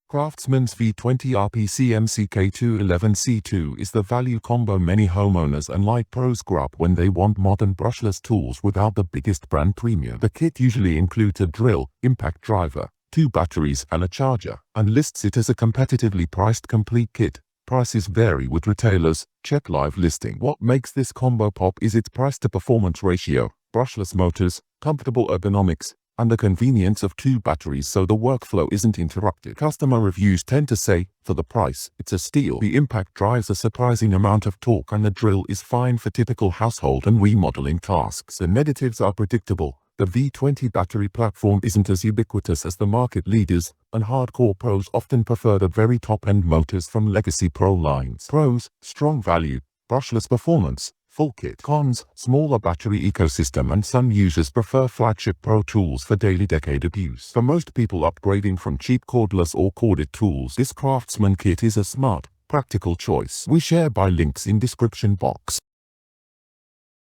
CRAFTSMAN's V20RP CMCK211C2 is the value combo many homeowners and light pros grab when they want modern brushless tools without the biggest brand premium. The kit usually includes a drill, impact driver, 2 batteries and a charger, and lists it as a competitively priced complete kit. Prices vary with retailers. Check live listing. What makes this combo pop is its price-to-performance ratio, brushless motors, comfortable ergonomics, and the convenience of 2 batteries so the workflow isn't interrupted. Customer reviews tend to say, for the price, it's a steal. The impact drives a surprising amount of torque and the drill is fine for typical household and remodeling tasks. The negatives are predictable. The V20 battery platform isn't as ubiquitous as the market leaders, and hardcore pros often prefer the very top-end motors from legacy pro lines. Pros: strong value, brushless performance, full kit. Cons: smaller battery ecosystem and some users prefer flagship pro tools for daily decaded use. For most people upgrading from cheap cordless or corded tools, this CRAFTSMAN kit is a smart, practical choice. We share buy links in description box.